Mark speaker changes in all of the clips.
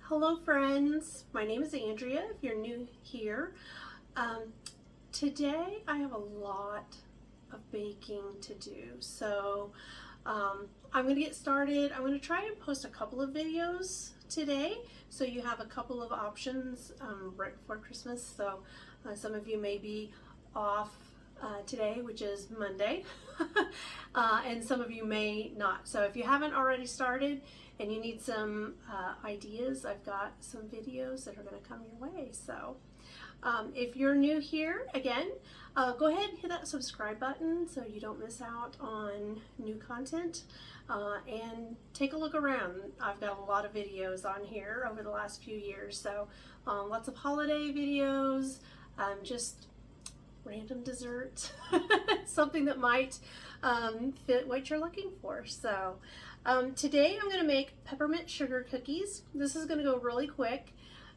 Speaker 1: Hello friends, my name is Andrea if you're new here. Today I have a lot of baking to do, so I'm going to get started. I'm going to try and post a couple of videos today so you have a couple of options right before Christmas. So some of you may be off today, which is Monday, and some of you may not. So if you haven't already started and you need some ideas, I've got some videos that are going to come your way. So if you're new here, again, go ahead and hit that subscribe button so you don't miss out on new content, and take a look around. I've got a lot of videos on here over the last few years, so lots of holiday videos, just random desserts, something that might fit what you're looking for. So today I'm going to make peppermint sugar cookies. This is going to go really quick.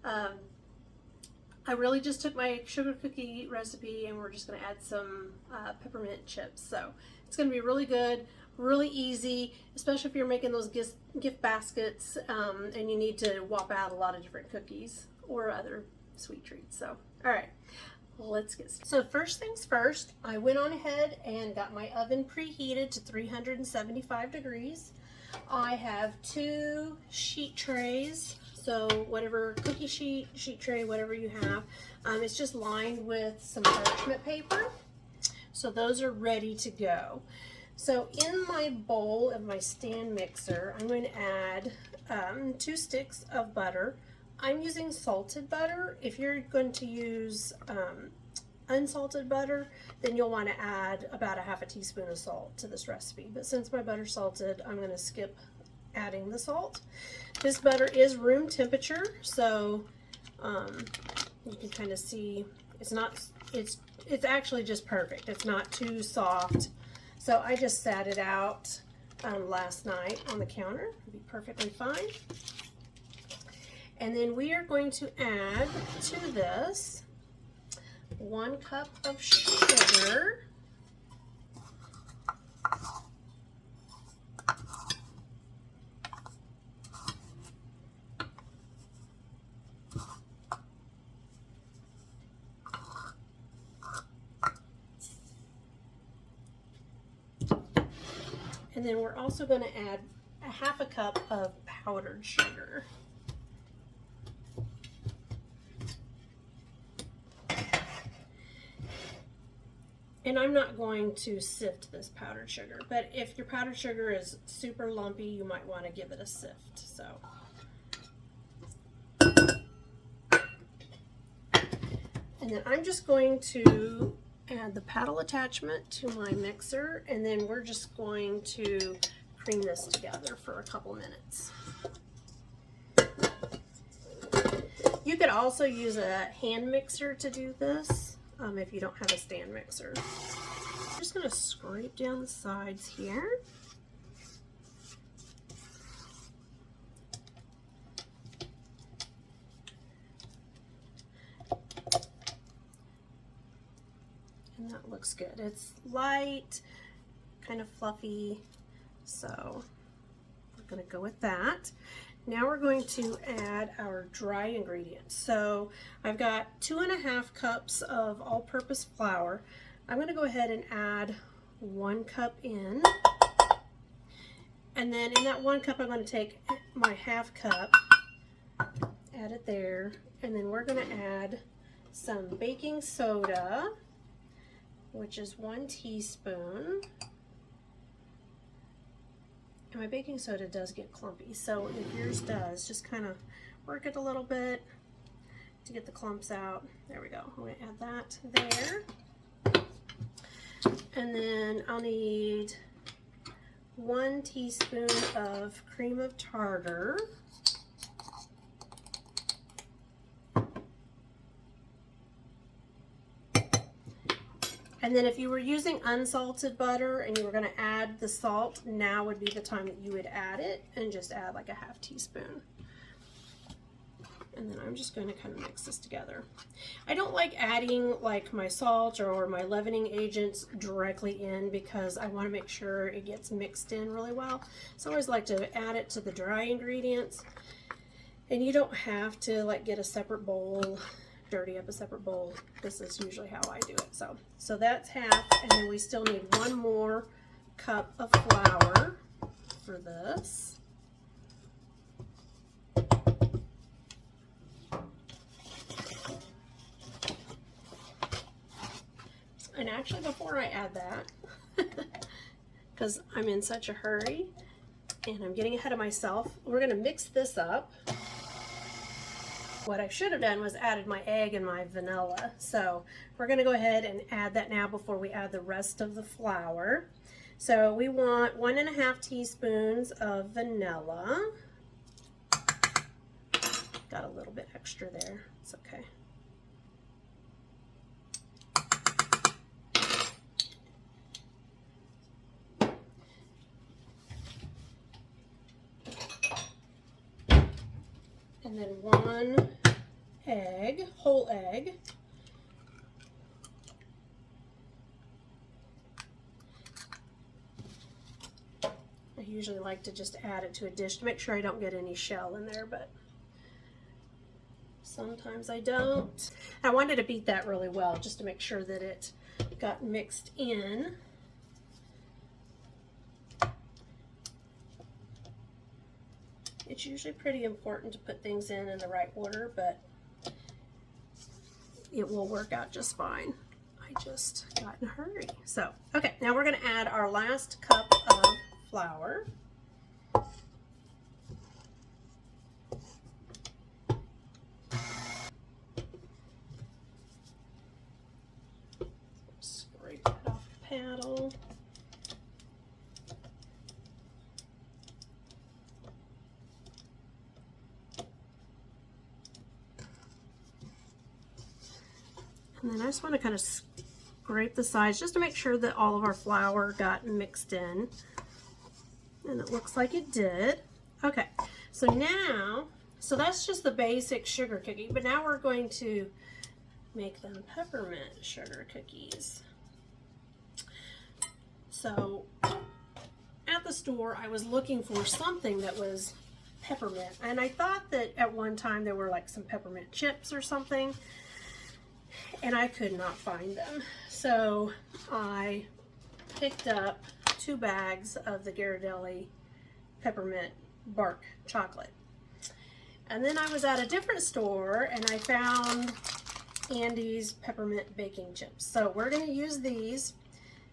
Speaker 1: I really just took my sugar cookie recipe and we're just going to add some peppermint chips. So it's going to be really good, really easy, especially if you're making those gift baskets and you need to whop out a lot of different cookies or other sweet treats. So, all right. Let's get started. So first things first, I went on ahead and got my oven preheated to 375 degrees. I have 2 sheet trays, so whatever cookie sheet tray, whatever you have. It's just lined with some parchment paper. So those are ready to go. So in my bowl of my stand mixer, I'm going to add 2 sticks of butter. I'm using salted butter. If you're going to use unsalted butter, then you'll want to add about a half a teaspoon of salt to this recipe. But since my butter's salted, I'm going to skip adding the salt. This butter is room temperature, so you can kind of see it's actually just perfect. It's not too soft. So I just sat it out last night on the counter. It'll be perfectly fine. And then we are going to add to this 1 cup of sugar, and then we're also going to add a half a cup of powdered sugar. And I'm not going to sift this powdered sugar, but if your powdered sugar is super lumpy, you might want to give it a sift. So, and then I'm just going to add the paddle attachment to my mixer, and then we're just going to cream this together for a couple minutes. You could also use a hand mixer to do this. If you don't have a stand mixer. I'm just going to scrape down the sides here. And that looks good. It's light, kind of fluffy, so we're going to go with that. Now we're going to add our dry ingredients. So I've got 2½ cups of all-purpose flour. I'm going to go ahead and add 1 cup in. And then in that 1 cup, I'm going to take my ½ cup, add it there, and then we're going to add some baking soda, which is 1 teaspoon. And my baking soda does get clumpy, so if yours does, just kind of work it a little bit to get the clumps out. There we go. I'm going to add that there. And then I'll need 1 teaspoon of cream of tartar. And then if you were using unsalted butter and you were going to add the salt, now would be the time that you would add it, and just add like a ½ teaspoon. And then I'm just going to kind of mix this together. I don't like adding like my salt or my leavening agents directly in because I want to make sure it gets mixed in really well. So I always like to add it to the dry ingredients. And you don't have to like get a separate bowl, dirty up a separate bowl. This is usually how I do it. So that's half, and then we still need 1 more cup of flour for this. And actually, before I add that, because I'm in such a hurry and I'm getting ahead of myself, we're going to mix this up. What I should have done was added my egg and my vanilla. So we're going to go ahead and add that now before we add the rest of the flour. So we want 1.5 teaspoons of vanilla. Got a little bit extra there. It's okay. And then 1 egg, whole egg. I usually like to just add it to a dish to make sure I don't get any shell in there, but sometimes I don't. I wanted to beat that really well just to make sure that it got mixed in. It's usually pretty important to put things in the right order, but it will work out just fine. I just got in a hurry. So, okay, now we're going to add our last cup of flour. Scrape that off the paddle. And then I just want to kind of scrape the sides just to make sure that all of our flour got mixed in. And it looks like it did. Okay, so now, so that's just the basic sugar cookie, but now we're going to make them peppermint sugar cookies. So at the store, I was looking for something that was peppermint, and I thought that at one time there were like some peppermint chips or something, and I could not find them. So I picked up 2 bags of the Ghirardelli peppermint bark chocolate. And then I was at a different store and I found Ande's peppermint baking chips. So we're going to use these,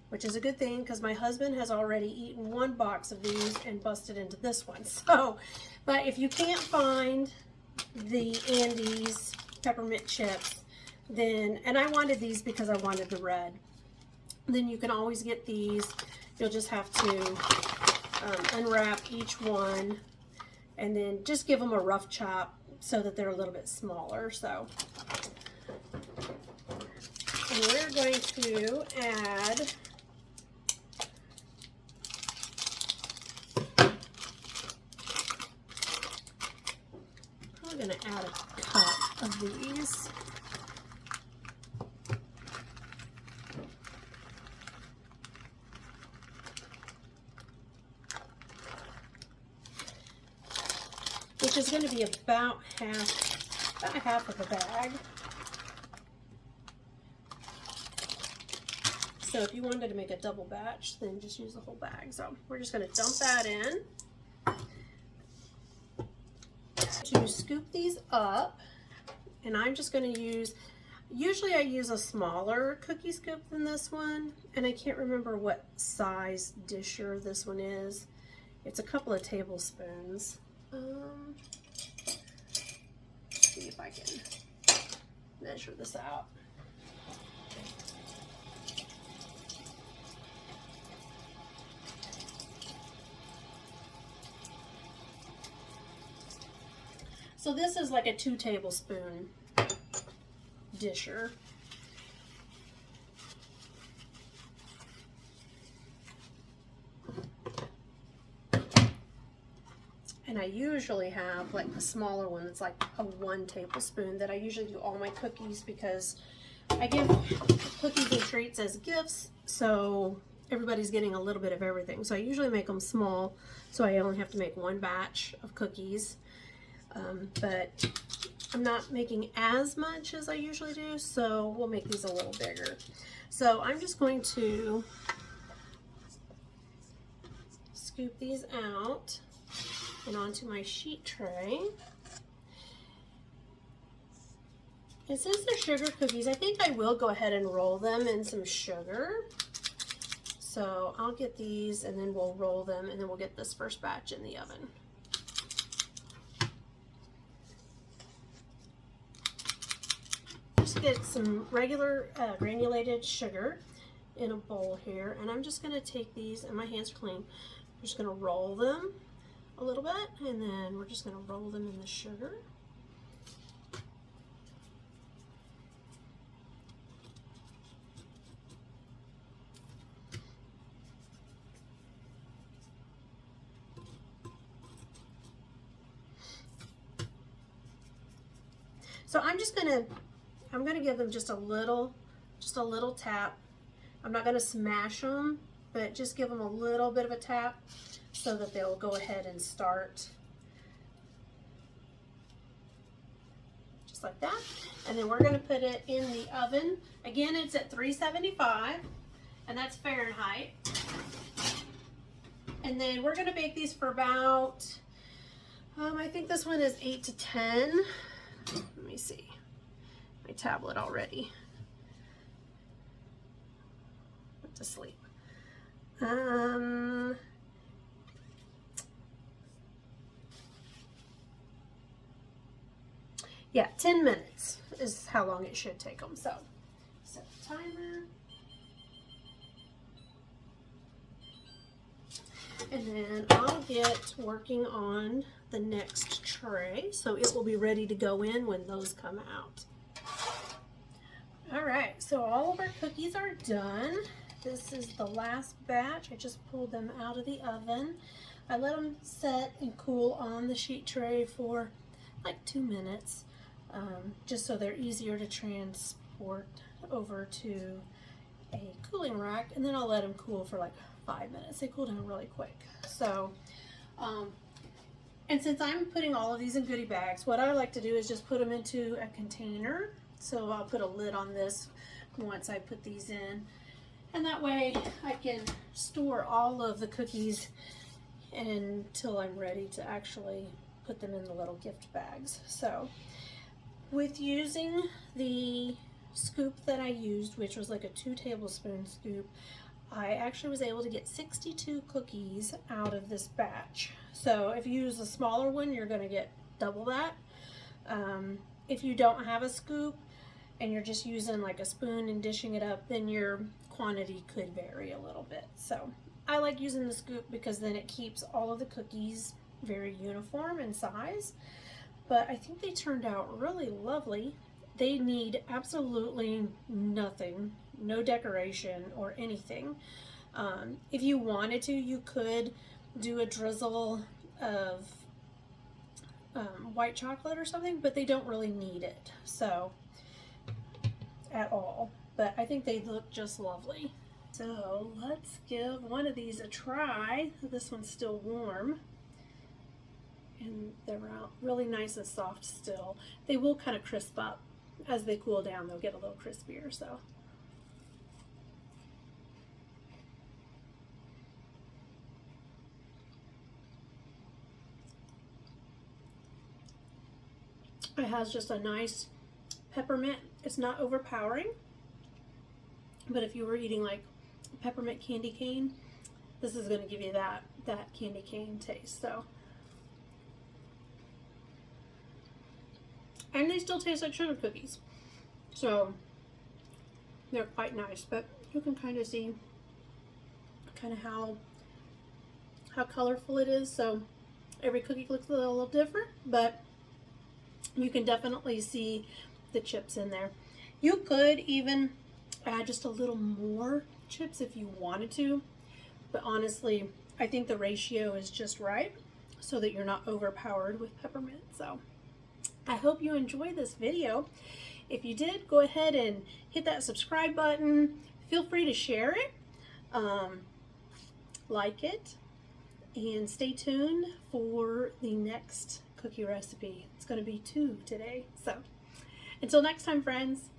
Speaker 1: which is a good thing because my husband has already eaten 1 box of these and busted into this one. So, but if you can't find the Ande's peppermint chips, then, and I wanted these because I wanted the red, then you can always get these. You'll just have to unwrap each one and then just give them a rough chop so that they're a little bit smaller. So, and we're going to add probably going to add a cup of these. Which is going to be about half of a bag. So if you wanted to make a double batch, then just use the whole bag. So we're just going to dump that in. To scoop these up, and I'm just going to use, usually I use a smaller cookie scoop than this one, and I can't remember what size disher this one is. It's a couple of tablespoons. See if I can measure this out. So this is like a 2 tablespoon disher. And I usually have like a smaller one that's like a 1 tablespoon that I usually do all my cookies, because I give cookies and treats as gifts, so everybody's getting a little bit of everything. So I usually make them small, so I only have to make 1 batch of cookies. but I'm not making as much as I usually do, so we'll make these a little bigger. So I'm just going to scoop these out and onto my sheet tray. And since they're sugar cookies, I think I will go ahead and roll them in some sugar. So I'll get these and then we'll roll them and then we'll get this first batch in the oven. Just get some regular granulated sugar in a bowl here, and I'm just going to take these, and my hands are clean. I'm just going to roll them a little bit, and then we're just going to roll them in the sugar. So I'm gonna give them just a little tap. I'm not gonna smash them, but just give them a little bit of a tap so that they'll go ahead and start just like that. And then we're gonna put it in the oven. Again, it's at 375, and that's Fahrenheit. And then we're gonna bake these for about, I think this one is 8 to 10. Let me see my tablet already. Went to sleep. Yeah, 10 minutes is how long it should take them. So set the timer. And then I'll get working on the next tray, so it will be ready to go in when those come out. All right, so all of our cookies are done. This is the last batch. I just pulled them out of the oven. I let them set and cool on the sheet tray for like 2 minutes, just so they're easier to transport over to a cooling rack, and then I'll let them cool for like 5 minutes. They cool down really quick. So, and since I'm putting all of these in goodie bags, what I like to do is just put them into a container. So I'll put a lid on this once I put these in, and that way I can store all of the cookies until I'm ready to actually put them in the little gift bags. So with using the scoop that I used, which was like a 2 tablespoon scoop, I actually was able to get 62 cookies out of this batch. So if you use a smaller one, you're going to get double that. If you don't have a scoop and you're just using like a spoon and dishing it up, then your quantity could vary a little bit. So I like using the scoop because then it keeps all of the cookies very uniform in size. But I think they turned out really lovely. They need absolutely nothing, no decoration or anything. If you wanted to, you could do a drizzle of white chocolate or something, but they don't really need it, so, at all. But I think they look just lovely. So let's give one of these a try. This one's still warm, and they're out really nice and soft still. They will kind of crisp up as they cool down. They'll get a little crispier. So it has just a nice peppermint. It's not overpowering, but if you were eating like peppermint candy cane, this is going to give you that candy cane taste. So, and they still taste like sugar cookies, so they're quite nice. But you can kind of see kind of how colorful it is. So every cookie looks a little different, but you can definitely see the chips in there. You could even add just a little more chips if you wanted to, but honestly I think the ratio is just right so that you're not overpowered with peppermint. So I hope you enjoyed this video. If you did, go ahead and hit that subscribe button. Feel free to share it, like it, and stay tuned for the next cookie recipe. It's going to be 2 today. So until next time, friends.